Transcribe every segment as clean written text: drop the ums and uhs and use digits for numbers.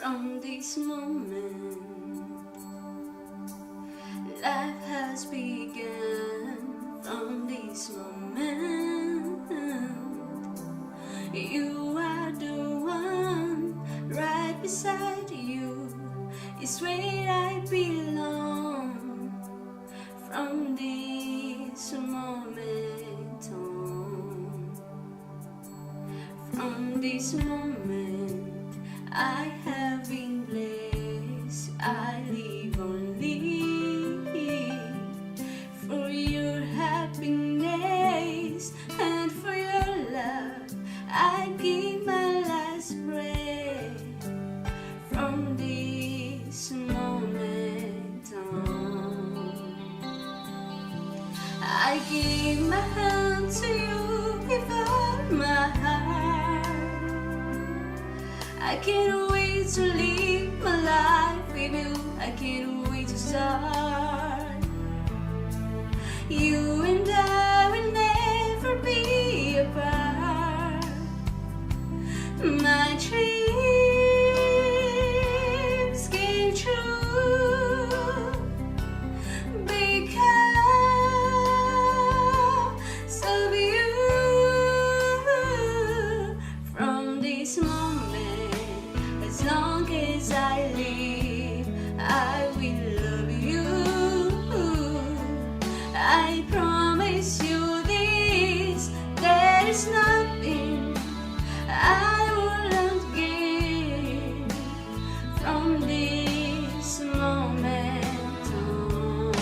From this moment, life has begun. From this moment, you are the one. Right beside you is where I belong. From this moment on, from this moment, I have been blessed. I live only for your happiness and for your love. I give my last breath. From this moment on, I give my hand to you with all my heart. I can't wait to live my life with you. I can't wait to start. You and I will never be apart. My dreams came true because of you. From this moment, as long as I live, I will love you. I promise you this, there is nothing I wouldn't give. From this moment on,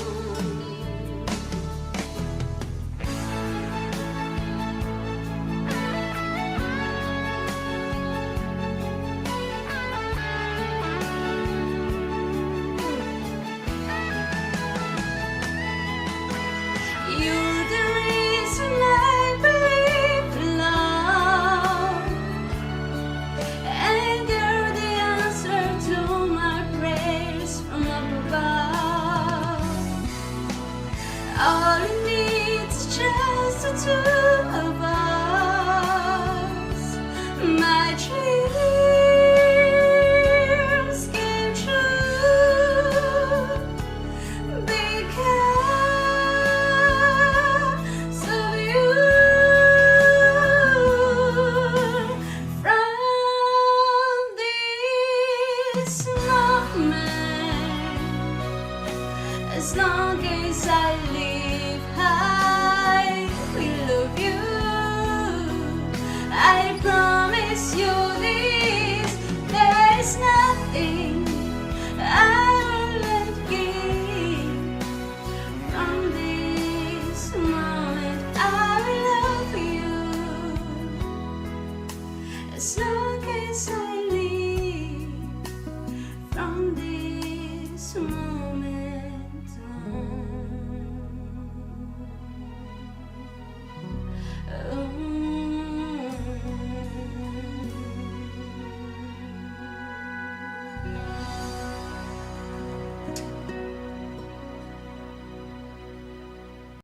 you're the reason I believe in love, and you're the answer to my prayers from up above. All it needs is just the two of us. My dreams came true because of you. From this moment, as long as I live, I will love you. I promise you this, there is nothing